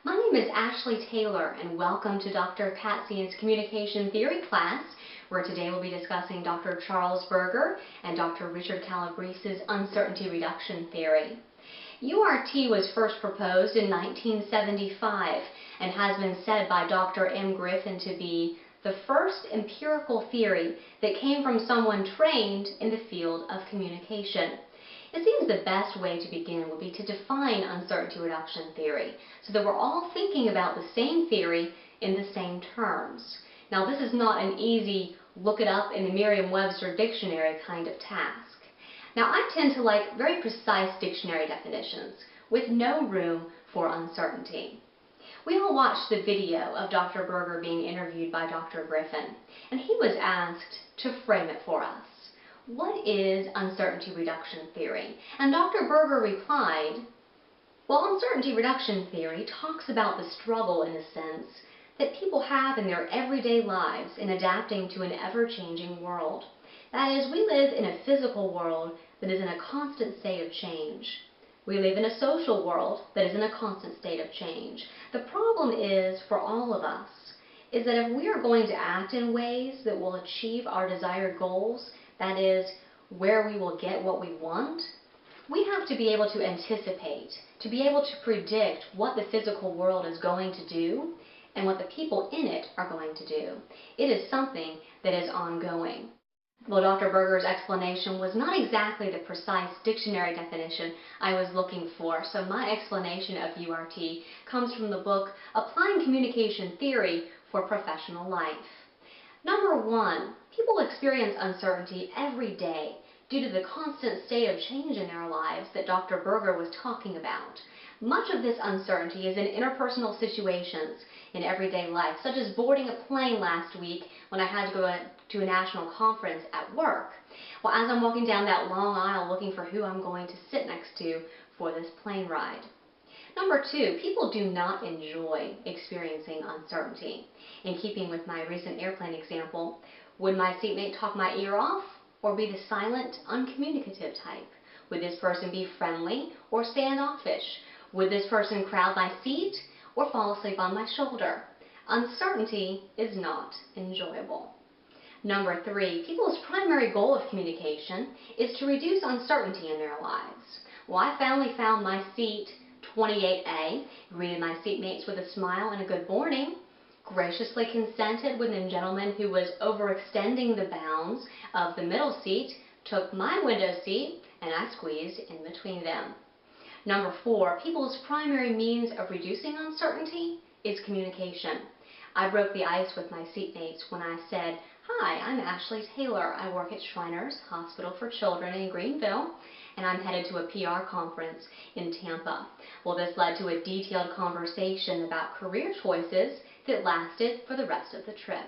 My name is Ashley Taylor, and welcome to Dr. Katsion's Communication Theory class, where today we'll be discussing Dr. Charles Berger and Dr. Richard Calabrese's uncertainty reduction theory. URT was first proposed in 1975 and has been said by Dr. M. Griffin to be the first empirical theory that came from someone trained in the field of communication. It seems the best way to begin would be to define uncertainty reduction theory so that we're all thinking about the same theory in the same terms. Now, this is not an easy look it up in the Merriam-Webster dictionary kind of task. Now, I tend to like very precise dictionary definitions with no room for uncertainty. We all watched the video of Dr. Berger being interviewed by Dr. Griffin, and he was asked to frame it for us. What is uncertainty reduction theory? And Dr. Berger replied, well, uncertainty reduction theory talks about the struggle, in a sense, that people have in their everyday lives in adapting to an ever-changing world. That is, we live in a physical world that is in a constant state of change. We live in a social world that is in a constant state of change. The problem is, for all of us, is that if we are going to act in ways that will achieve our desired goals, that is, where we will get what we want, we have to be able to anticipate, to be able to predict what the physical world is going to do and what the people in it are going to do. It is something that is ongoing. Well, Dr. Berger's explanation was not exactly the precise dictionary definition I was looking for, so my explanation of URT comes from the book Applying Communication Theory for Professional Life. Number one, people experience uncertainty every day due to the constant state of change in their lives that Dr. Berger was talking about. Much of this uncertainty is in interpersonal situations in everyday life, such as boarding a plane last week when I had to go to a national conference at work. Well, as I'm walking down that long aisle looking for who I'm going to sit next to for this plane ride. Number two, people do not enjoy experiencing uncertainty. In keeping with my recent airplane example, would my seatmate talk my ear off or be the silent, uncommunicative type? Would this person be friendly or standoffish? Would this person crowd my seat or fall asleep on my shoulder? Uncertainty is not enjoyable. Number three, people's primary goal of communication is to reduce uncertainty in their lives. Well, I finally found my seat 28A, greeted my seatmates with a smile and a good morning, graciously consented when the gentleman who was overextending the bounds of the middle seat took my window seat, and I squeezed in between them. Number four, people's primary means of reducing uncertainty is communication. I broke the ice with my seatmates when I said, "Hi, I'm Ashley Taylor. I work at Shriners Hospital for Children in Greenville, and I'm headed to a PR conference in Tampa." Well, this led to a detailed conversation about career choices that lasted for the rest of the trip.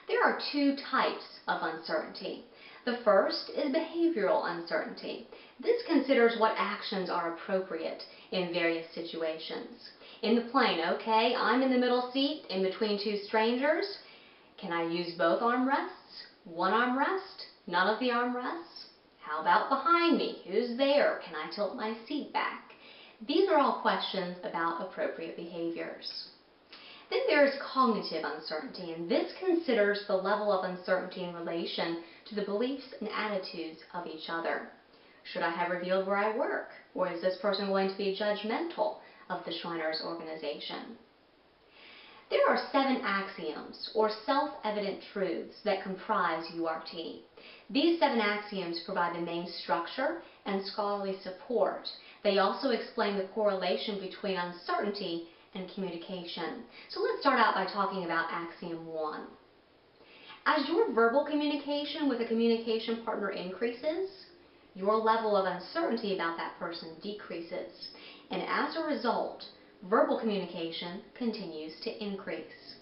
There are two types of uncertainty. The first is behavioral uncertainty. This considers what actions are appropriate in various situations. In the plane, okay, I'm in the middle seat in between two strangers. Can I use both armrests? One armrest? None of the armrests? How about behind me? Who's there? Can I tilt my seat back? These are all questions about appropriate behaviors. Then there is cognitive uncertainty, and this considers the level of uncertainty in relation to the beliefs and attitudes of each other. Should I have revealed where I work? Or is this person going to be judgmental of the Shriners organization? There are 7 axioms, or self-evident truths, that comprise URT. These 7 axioms provide the main structure and scholarly support. They also explain the correlation between uncertainty and communication. So let's start out by talking about axiom 1. As your verbal communication with a communication partner increases, your level of uncertainty about that person decreases. And as a result, verbal communication continues to increase.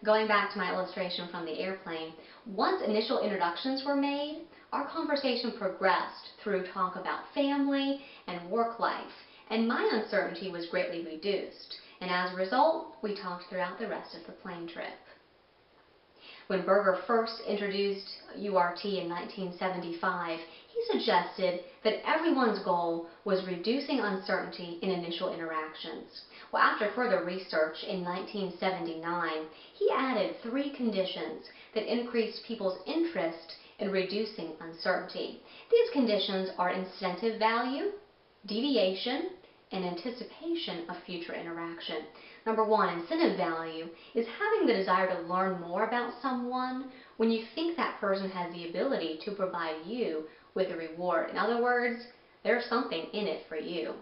Going back to my illustration from the airplane, once initial introductions were made, our conversation progressed through talk about family and work life, and my uncertainty was greatly reduced. And as a result, we talked throughout the rest of the plane trip. When Berger first introduced URT in 1975, He suggested that everyone's goal was reducing uncertainty in initial interactions. Well, after further research in 1979, he added 3 conditions that increased people's interest in reducing uncertainty. These conditions are incentive value, deviation, and anticipation of future interaction. Number 1, incentive value is having the desire to learn more about someone when you think that person has the ability to provide you with a reward. In other words, there's something in it for you.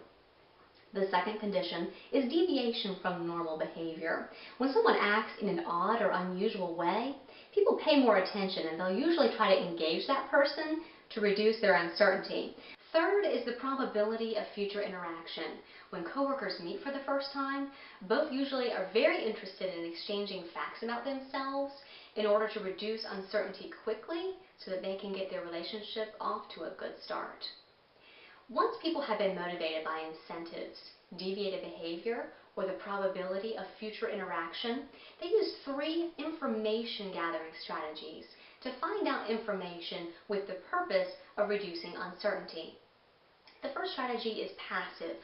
The second condition is deviation from normal behavior. When someone acts in an odd or unusual way, people pay more attention and they'll usually try to engage that person to reduce their uncertainty. Third is the probability of future interaction. When coworkers meet for the first time, both usually are very interested in exchanging facts about themselves in order to reduce uncertainty quickly so that they can get their relationship off to a good start. Once people have been motivated by incentives, deviated behavior, or the probability of future interaction, they use 3 information gathering strategies to find out information with the purpose of reducing uncertainty. The first strategy is passive,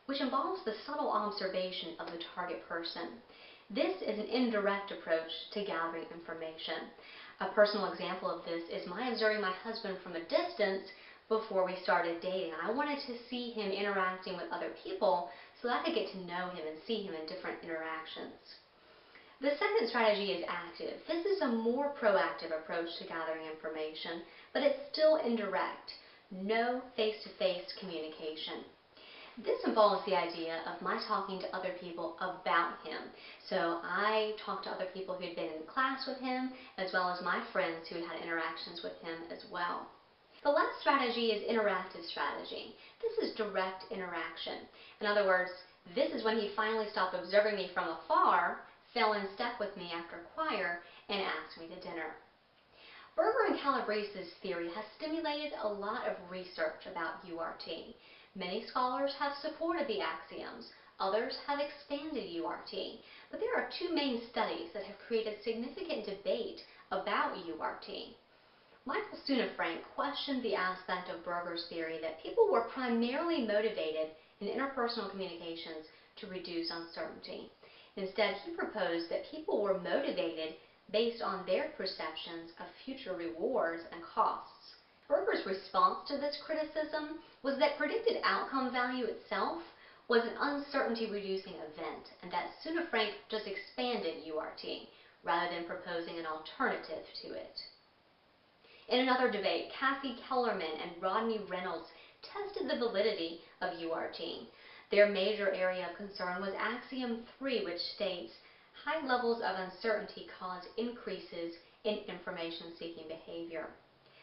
which involves the subtle observation of the target person. This is an indirect approach to gathering information. A personal example of this is my observing my husband from a distance before we started dating. I wanted to see him interacting with other people so that I could get to know him and see him in different interactions. The second strategy is active. This is a more proactive approach to gathering information, but it's still indirect. No face-to-face communication. This involves the idea of my talking to other people about him. So I talked to other people who had been in class with him, as well as my friends who had had interactions with him as well. The last strategy is interactive strategy. This is direct interaction. In other words, this is when he finally stopped observing me from afar, fell in step with me after choir, and asked me to dinner. Berger and Calabrese's theory has stimulated a lot of research about URT. Many scholars have supported the axioms, others have expanded URT, but there are 2 main studies that have created significant debate about URT. Michael Sunafrank questioned the aspect of Berger's theory that people were primarily motivated in interpersonal communications to reduce uncertainty. Instead, he proposed that people were motivated based on their perceptions of future rewards and costs. Berger's response to this criticism was that predicted outcome value itself was an uncertainty-reducing event, and that Sunafrank just expanded URT rather than proposing an alternative to it. In another debate, Kathy Kellerman and Rodney Reynolds tested the validity of URT. Their major area of concern was axiom 3, which states, high levels of uncertainty cause increases in information-seeking behavior.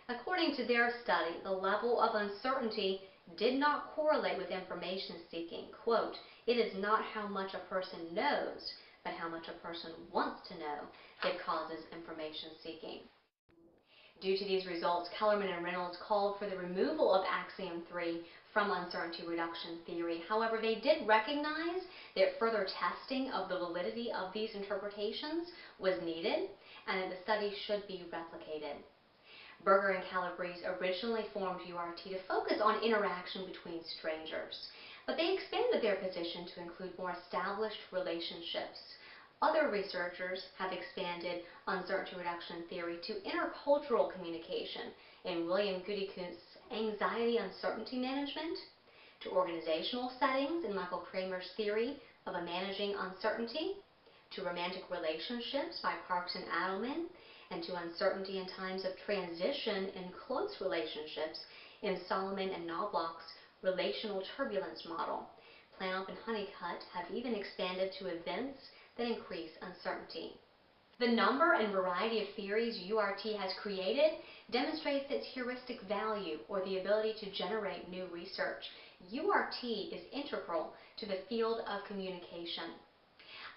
According to their study, the level of uncertainty did not correlate with information seeking. Quote, it is not how much a person knows, but how much a person wants to know that causes information seeking. Due to these results, Kellerman and Reynolds called for the removal of axiom 3 from uncertainty reduction theory. However, they did recognize that further testing of the validity of these interpretations was needed and that the study should be replicated. Berger and Calabrese originally formed URT to focus on interaction between strangers, but they expanded their position to include more established relationships. Other researchers have expanded uncertainty reduction theory to intercultural communication in William Goody-Kuntz's anxiety uncertainty management, to organizational settings in Michael Kramer's theory of a managing uncertainty, to romantic relationships by Parks and Adelman, and to uncertainty in times of transition in close relationships in Solomon and Knobloch's relational turbulence model. Planoff and Honeycutt have even expanded to events that increase uncertainty. The number and variety of theories URT has created demonstrates its heuristic value, or the ability to generate new research. URT is integral to the field of communication.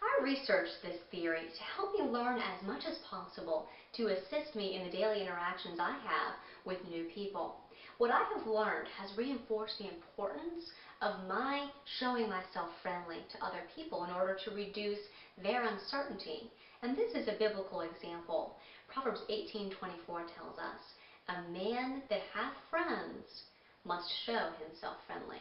I researched this theory to help me learn as much as possible to assist me in the daily interactions I have with new people. What I have learned has reinforced the importance of my showing myself friendly to other people in order to reduce their uncertainty. And this is a biblical example. Proverbs 18:24 tells us, A man that hath friends must show himself friendly.